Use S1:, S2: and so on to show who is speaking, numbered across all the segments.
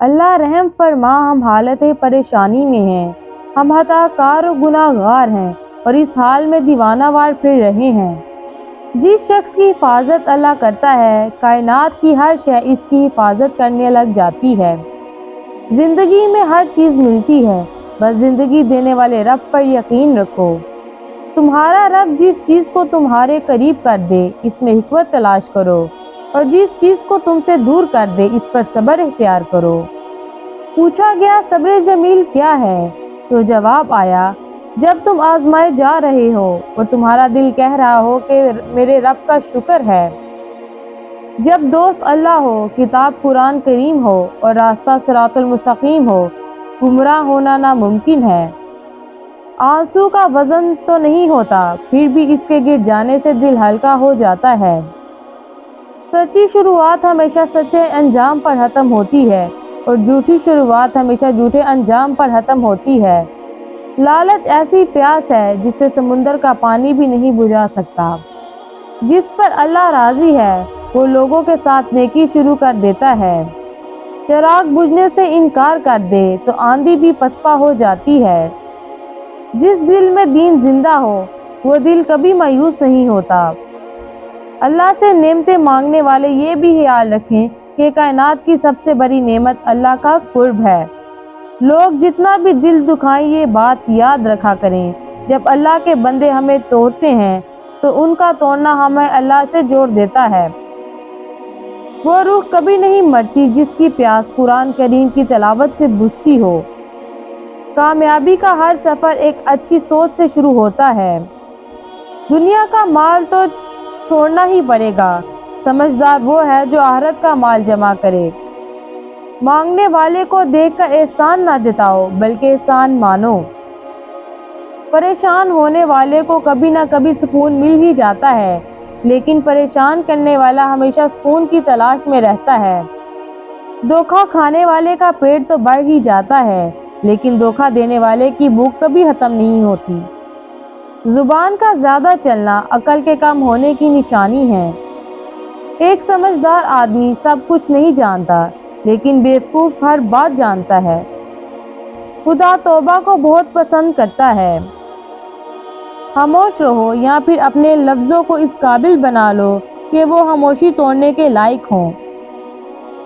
S1: اللہ رحم فرما، ہم حالت پریشانی میں ہیں، ہم خطا کار و گناہ گار ہیں اور اس حال میں دیوانہ وار پھر رہے ہیں۔ جس شخص کی حفاظت اللہ کرتا ہے، کائنات کی ہر شے اس کی حفاظت کرنے لگ جاتی ہے۔ زندگی میں ہر چیز ملتی ہے، بس زندگی دینے والے رب پر یقین رکھو۔ تمہارا رب جس چیز کو تمہارے قریب کر دے اس میں حکمت تلاش کرو، اور جس چیز کو تم سے دور کر دے اس پر صبر اختیار کرو۔ پوچھا گیا صبر جمیل کیا ہے؟ تو جواب آیا، جب تم آزمائے جا رہے ہو اور تمہارا دل کہہ رہا ہو کہ میرے رب کا شکر ہے۔ جب دوست اللہ ہو، کتاب قرآن کریم ہو اور راستہ صراط المستقیم ہو، گمراہ ہونا ناممکن ہے۔ آنسو کا وزن تو نہیں ہوتا، پھر بھی اس کے گر جانے سے دل ہلکا ہو جاتا ہے۔ سچی شروعات ہمیشہ سچے انجام پر ختم ہوتی ہے اور جھوٹی شروعات ہمیشہ جھوٹے انجام پر ختم ہوتی ہے۔ لالچ ایسی پیاس ہے جسے سمندر کا پانی بھی نہیں بجھا سکتا۔ جس پر اللہ راضی ہے وہ لوگوں کے ساتھ نیکی شروع کر دیتا ہے۔ چراغ بجھنے سے انکار کر دے تو آندھی بھی پسپا ہو جاتی ہے۔ جس دل میں دین زندہ ہو وہ دل کبھی مایوس نہیں ہوتا۔ اللہ سے نعمتیں مانگنے والے یہ بھی خیال رکھیں کہ کائنات کی سب سے بڑی نعمت اللہ کا قرب ہے۔ لوگ جتنا بھی دل دکھائیں یہ بات یاد رکھا کریں، جب اللہ کے بندے ہمیں توڑتے ہیں تو ان کا توڑنا ہمیں اللہ سے جوڑ دیتا ہے۔ وہ روح کبھی نہیں مرتی جس کی پیاس قرآن کریم کی تلاوت سے بجھتی ہو۔ کامیابی کا ہر سفر ایک اچھی سوچ سے شروع ہوتا ہے۔ دنیا کا مال تو چھوڑنا ہی پڑے گا، سمجھدار وہ ہے جو آخرت کا مال جمع کرے۔ مانگنے والے کو دیکھ کر احسان نہ جتاؤ بلکہ احسان مانو۔ پریشان ہونے والے کو کبھی نہ کبھی سکون مل ہی جاتا ہے، لیکن پریشان کرنے والا ہمیشہ سکون کی تلاش میں رہتا ہے۔ دھوکہ کھانے والے کا پیٹ تو بڑھ ہی جاتا ہے، لیکن دھوکہ دینے والے کی بھوک کبھی ختم نہیں ہوتی۔ زبان کا زیادہ چلنا عقل کے کم ہونے کی نشانی ہے۔ ایک سمجھدار آدمی سب کچھ نہیں جانتا، لیکن بیوقوف ہر بات جانتا ہے۔ خدا توبہ کو بہت پسند کرتا ہے۔ خاموش رہو یا پھر اپنے لفظوں کو اس قابل بنا لو کہ وہ خاموشی توڑنے کے لائق ہوں۔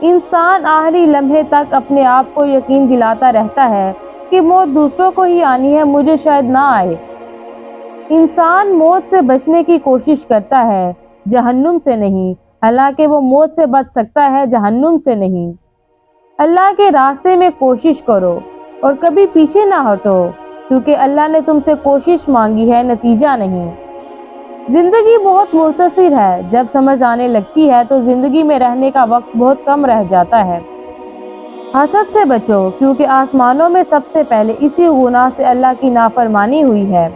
S1: انسان آخری لمحے تک اپنے آپ کو یقین دلاتا رہتا ہے کہ موت دوسروں کو ہی آنی ہے، مجھے شاید نہ آئے۔ انسان موت سے بچنے کی کوشش کرتا ہے، جہنم سے نہیں، حالانکہ وہ موت سے بچ سکتا ہے، جہنم سے نہیں۔ اللہ کے راستے میں کوشش کرو اور کبھی پیچھے نہ ہٹو، کیونکہ اللہ نے تم سے کوشش مانگی ہے، نتیجہ نہیں۔ زندگی بہت مختصر ہے، جب سمجھ آنے لگتی ہے تو زندگی میں رہنے کا وقت بہت کم رہ جاتا ہے۔ حسد سے بچو، کیونکہ آسمانوں میں سب سے پہلے اسی گناہ سے اللہ کی نافرمانی ہوئی ہے۔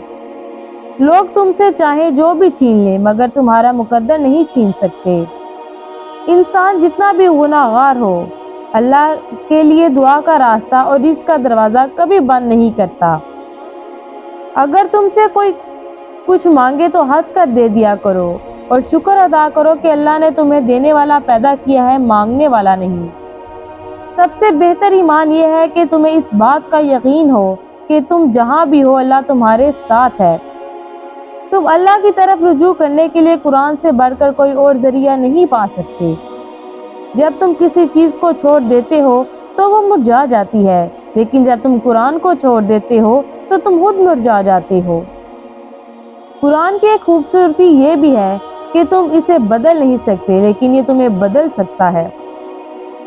S1: لوگ تم سے چاہے جو بھی چھین لیں مگر تمہارا مقدر نہیں چھین سکتے۔ انسان جتنا بھی گناہ گار ہو، اللہ کے لیے دعا کا راستہ اور رزق کا دروازہ کبھی بند نہیں کرتا۔ اگر تم سے کوئی کچھ مانگے تو ہنس کر دے دیا کرو اور شکر ادا کرو کہ اللہ نے تمہیں دینے والا پیدا کیا ہے، مانگنے والا نہیں۔ سب سے بہتر ایمان یہ ہے کہ تمہیں اس بات کا یقین ہو کہ تم جہاں بھی ہو اللہ تمہارے ساتھ ہے۔ تم اللہ کی طرف رجوع کرنے کے لیے قرآن سے بڑھ کر کوئی اور ذریعہ نہیں پا سکتے۔ جب تم کسی چیز کو چھوڑ دیتے ہو تو وہ مرجھا جاتی ہے، لیکن جب تم قرآن کو چھوڑ دیتے ہو تو تم خود مرجھا جاتے ہو۔ قرآن کی ایک خوبصورتی یہ بھی ہے کہ تم اسے بدل نہیں سکتے، لیکن یہ تمہیں بدل سکتا ہے۔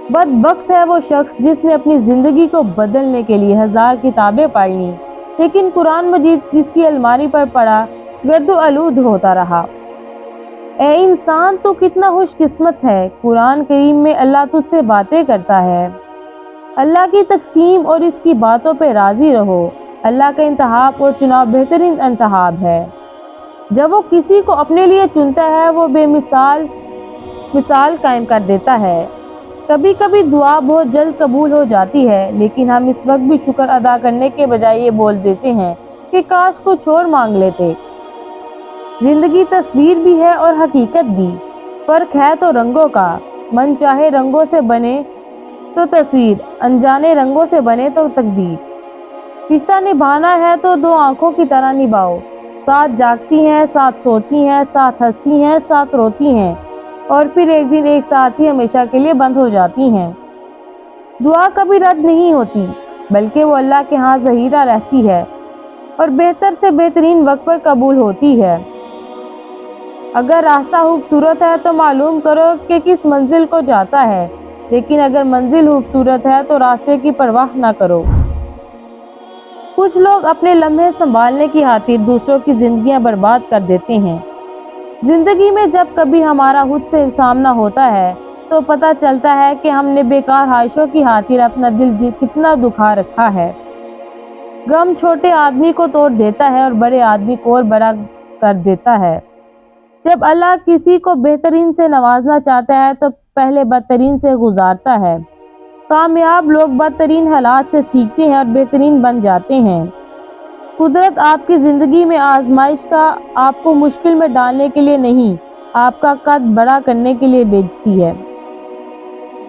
S1: بدبخت ہے وہ شخص جس نے اپنی زندگی کو بدلنے کے لیے 1000 کتابیں پڑھ لیں، لیکن قرآن مجید جس کی الماری پر پڑا گرد و آلود ہوتا رہا۔ اے انسان تو کتنا خوش قسمت ہے، قرآن کریم میں اللہ تجھ سے باتیں کرتا ہے۔ اللہ کی تقسیم اور اس کی باتوں پہ راضی رہو۔ اللہ کا انتخاب اور چناؤ بہترین انتخاب ہے۔ جب وہ کسی کو اپنے لیے چنتا ہے وہ بے مثال قائم کر دیتا ہے۔ کبھی کبھی دعا بہت جلد قبول ہو جاتی ہے، لیکن ہم اس وقت بھی شکر ادا کرنے کے بجائے یہ بول دیتے ہیں کہ کاش کچھ اور مانگ لیتے۔ زندگی تصویر بھی ہے اور حقیقت بھی، فرق ہے تو رنگوں کا۔ من چاہے رنگوں سے بنے تو تصویر، انجانے رنگوں سے بنے تو تقدیر۔ رشتہ نبھانا ہے تو دو آنکھوں کی طرح نبھاؤ، ساتھ جاگتی ہیں، ساتھ سوتی ہیں، ساتھ ہنستی ہیں، ساتھ روتی ہیں، اور پھر ایک دن ایک ساتھ ہی ہمیشہ کے لیے بند ہو جاتی ہیں۔ دعا کبھی رد نہیں ہوتی، بلکہ وہ اللہ کے ہاں ظہیرہ رہتی ہے اور بہتر سے بہترین وقت پر قبول ہوتی ہے۔ اگر راستہ خوبصورت ہے تو معلوم کرو کہ کس منزل کو جاتا ہے، لیکن اگر منزل خوبصورت ہے تو راستے کی پرواہ نہ کرو۔ کچھ لوگ اپنے لمحے سنبھالنے کی خاطر دوسروں کی زندگیاں برباد کر دیتے ہیں۔ زندگی میں جب کبھی ہمارا خود سے سامنا ہوتا ہے تو پتہ چلتا ہے کہ ہم نے بیکار خواہشوں کی خاطر اپنا دل کتنا دکھا رکھا ہے۔ غم چھوٹے آدمی کو توڑ دیتا ہے اور بڑے آدمی کو اور بڑا کر دیتا ہے۔ جب اللہ کسی کو بہترین سے نوازنا چاہتا ہے تو پہلے بدترین سے گزارتا ہے۔ کامیاب لوگ بدترین حالات سے سیکھتے ہیں اور بہترین بن جاتے ہیں۔ قدرت آپ کی زندگی میں آزمائش کا آپ کو مشکل میں ڈالنے کے لیے نہیں، آپ کا قد بڑا کرنے کے لیے بھیجتی ہے۔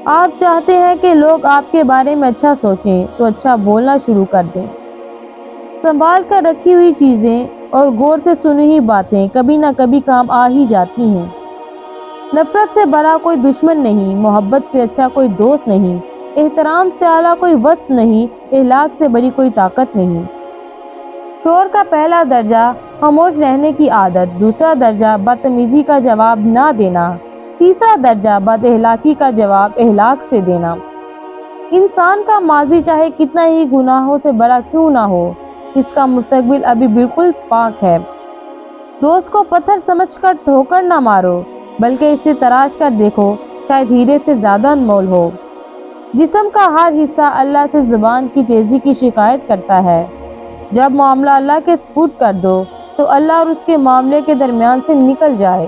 S1: آپ چاہتے ہیں کہ لوگ آپ کے بارے میں اچھا سوچیں تو اچھا بولنا شروع کر دیں۔ سنبھال کر رکھی ہوئی چیزیں اور غور سے سنی ہوئی باتیں کبھی نہ کبھی کام آ ہی جاتی ہیں۔ نفرت سے بڑا کوئی دشمن نہیں، محبت سے اچھا کوئی دوست نہیں، احترام سے اعلیٰ کوئی وصف نہیں، اخلاق سے بڑی کوئی طاقت نہیں۔ شور کا پہلا درجہ خاموش رہنے کی عادت، دوسرا درجہ بدتمیزی کا جواب نہ دینا، تیسرا درجہ بد اخلاقی کا جواب اخلاق سے دینا۔ انسان کا ماضی چاہے کتنا ہی گناہوں سے بھرا کیوں نہ ہو، اس کا مستقبل ابھی بالکل پاک ہے۔ دوست کو پتھر سمجھ کر ٹھوکر نہ مارو، بلکہ اسے تراش کر دیکھو، شاید ہیرے سے زیادہ انمول ہو۔ جسم کا ہر حصہ اللہ سے زبان کی تیزی کی شکایت کرتا ہے۔ جب معاملہ اللہ کے سپرد کر دو تو اللہ اور اس کے معاملے کے درمیان سے نکل جائے۔